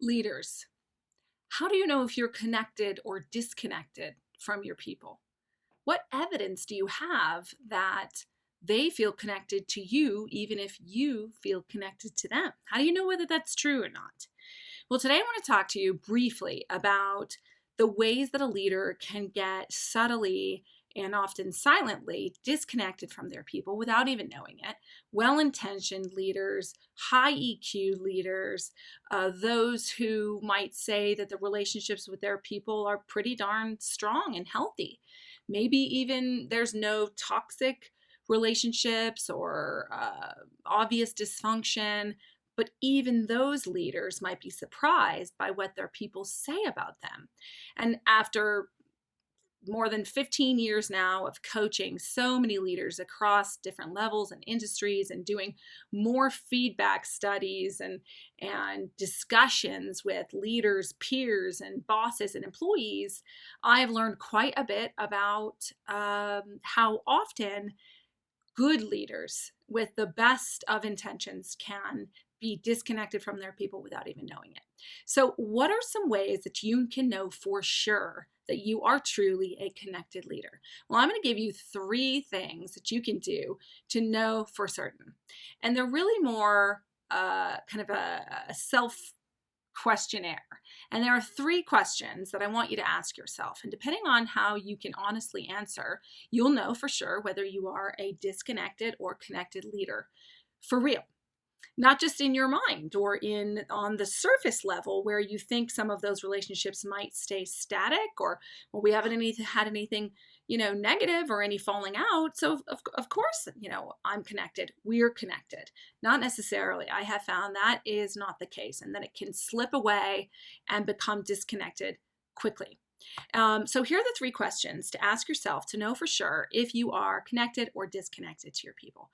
Leaders, how do you know if you're connected or disconnected from your people? What evidence do you have that they feel connected to you, even if you feel connected to them? How do you know whether that's true or not? Well, today I want to talk to you briefly about the ways that a leader can get subtly and often silently disconnected from their people without even knowing it. Well intentioned leaders, high EQ leaders, those who might say that the relationships with their people are pretty darn strong and healthy. Maybe even there's no toxic relationships or obvious dysfunction, but even those leaders might be surprised by what their people say about them. And after more than 15 years now of coaching so many leaders across different levels and industries and doing more feedback studies and discussions with leaders, peers, and bosses and employees, I've learned quite a bit about how often good leaders with the best of intentions can be disconnected from their people without even knowing it. So, what are some ways that you can know for sure that you are truly a connected leader? Well, I'm going to give you 3 things that you can do to know for certain. And they're really more kind of a self questionnaire. And there are 3 questions that I want you to ask yourself. And depending on how you can honestly answer, you'll know for sure whether you are a disconnected or connected leader for real. Not just in your mind or in on the surface level where you think some of those relationships might stay static, or well, we haven't had anything negative or any falling out, so of course I'm connected, we're connected. Not necessarily. I have found that is not the case, and then it can slip away and become disconnected quickly. So here are the 3 questions to ask yourself to know for sure if you are connected or disconnected to your people,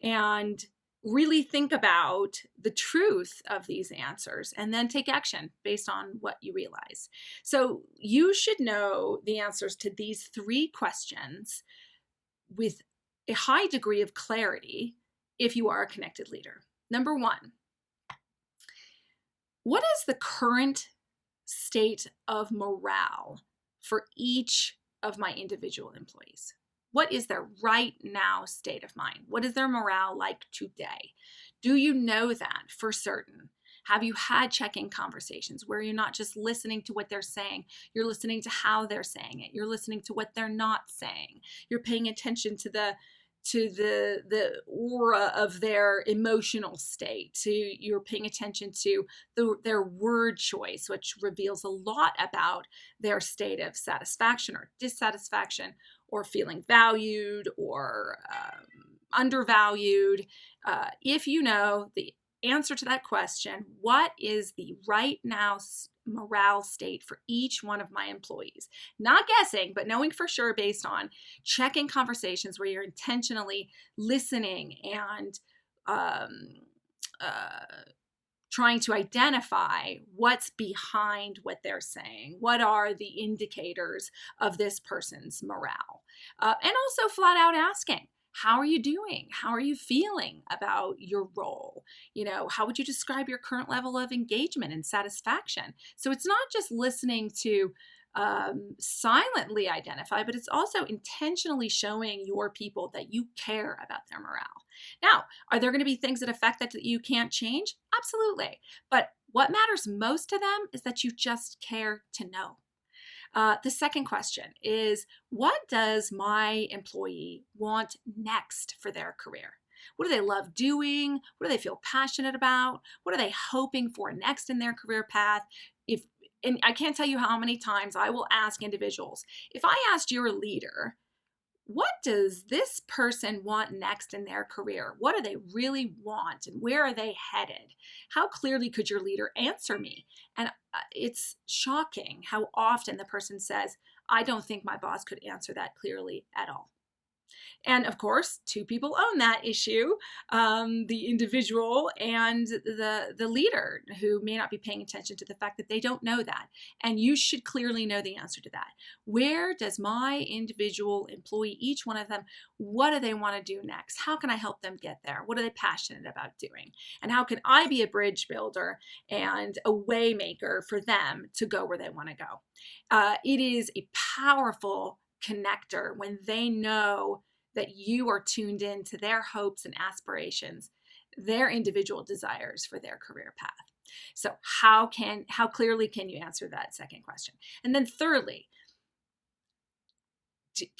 and really think about the truth of these answers and then take action based on what you realize. So you should know the answers to these 3 questions with a high degree of clarity if you are a connected leader. Number 1, what is the current state of morale for each of my individual employees? What is their right now state of mind? What is their morale like today? Do you know that for certain? Have you had check-in conversations where you're not just listening to what they're saying, you're listening to how they're saying it, you're listening to what they're not saying, you're paying attention to the aura of their emotional state, you're paying attention to their word choice, which reveals a lot about their state of satisfaction or dissatisfaction, or feeling valued or undervalued. If you know the answer to that question, what is the right now morale state for each one of my employees? Not guessing, but knowing for sure based on check-in conversations where you're intentionally listening and trying to identify what's behind what they're saying. What are the indicators of this person's morale? And also flat out asking, how are you doing? How are you feeling about your role? How would you describe your current level of engagement and satisfaction? So it's not just listening to silently identify, but it's also intentionally showing your people that you care about their morale. Now, are there going to be things that affect that you can't change? Absolutely. But what matters most to them is that you just care to know. The second question is, what does my employee want next for their career? What do they love doing? What do they feel passionate about? What are they hoping for next in their career path? And I can't tell you how many times I will ask individuals, if I asked your leader, what does this person want next in their career? What do they really want and where are they headed? How clearly could your leader answer me? And it's shocking how often the person says, I don't think my boss could answer that clearly at all. And of course, two people own that issue, the individual and the leader, who may not be paying attention to the fact that they don't know that. And you should clearly know the answer to that. Where does my individual employee, each one of them, what do they want to do next? How can I help them get there? What are they passionate about doing? And how can I be a bridge builder and a way maker for them to go where they want to go? It is a powerful connector when they know that you are tuned in to their hopes and aspirations, their individual desires for their career path. So how clearly can you answer that second question? And then thirdly,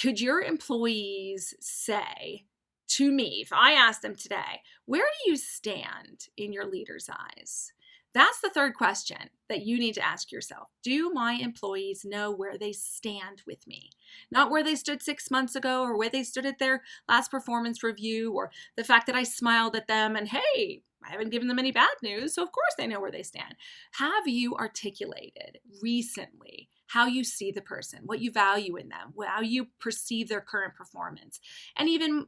could your employees say to me, if I asked them today, where do you stand in your leader's eyes? That's the third question that you need to ask yourself. Do my employees know where they stand with me? Not where they stood 6 months ago, or where they stood at their last performance review, or the fact that I smiled at them and, hey, I haven't given them any bad news, so of course they know where they stand. Have you articulated recently how you see the person, what you value in them, how you perceive their current performance, and even,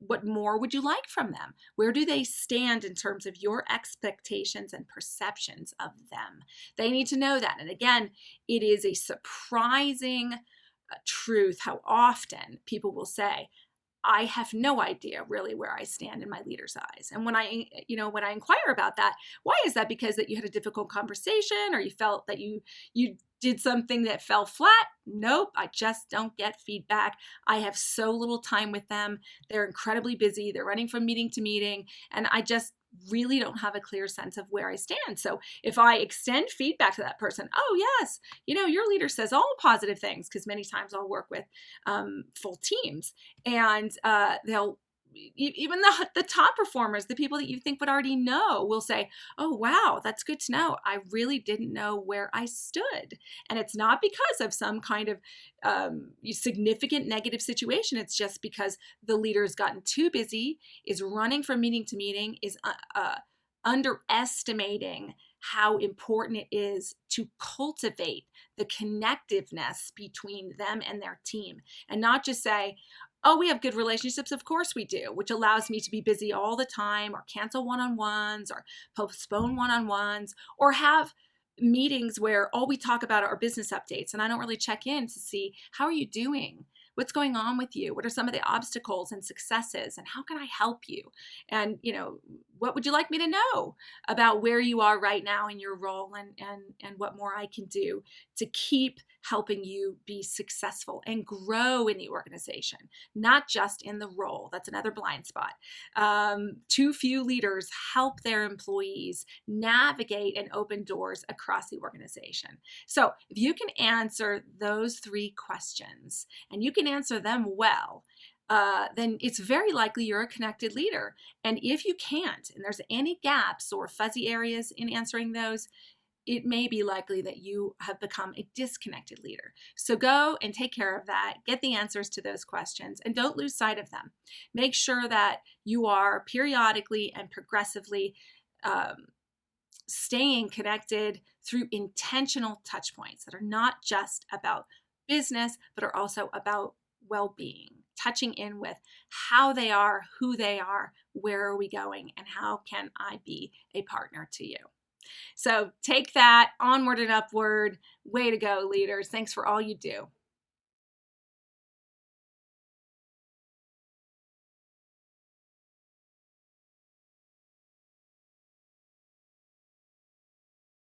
what more would you like from them? Where do they stand in terms of your expectations and perceptions of them? They need to know that. And again, it is a surprising truth how often people will say, I have no idea really where I stand in my leader's eyes. And when I inquire about that, why is that? Because that you had a difficult conversation, or you felt that you did something that fell flat? Nope, I just don't get feedback. I have so little time with them. They're incredibly busy. They're running from meeting to meeting, and I just really don't have a clear sense of where I stand. So if I extend feedback to that person, oh yes, your leader says all positive things, because many times I'll work with full teams, and they'll, even the top performers, the people that you think would already know, will say, oh, wow, that's good to know. I really didn't know where I stood. And it's not because of some kind of significant negative situation. It's just because the leader has gotten too busy, is running from meeting to meeting, is underestimating how important it is to cultivate the connectiveness between them and their team, and not just say, oh, we have good relationships. Of course we do, which allows me to be busy all the time, or cancel one-on-ones, or postpone one-on-ones, or have meetings where all we talk about are business updates, and I don't really check in to see, how are you doing? What's going on with you? What are some of the obstacles and successes? And how can I help you? And, what would you like me to know about where you are right now in your role, and what more I can do to keep helping you be successful and grow in the organization, not just in the role. That's another blind spot. Too few leaders help their employees navigate and open doors across the organization. So if you can answer those three questions, and you can answer them well, then it's very likely you're a connected leader. And if you can't, and there's any gaps or fuzzy areas in answering those, it may be likely that you have become a disconnected leader. So go and take care of that. Get the answers to those questions, and don't lose sight of them. Make sure that you are periodically and progressively staying connected through intentional touch points that are not just about business, but are also about well-being, touching in with how they are, who they are, where are we going, and how can I be a partner to you. So take that, onward and upward. Way to go, leaders. Thanks for all you do.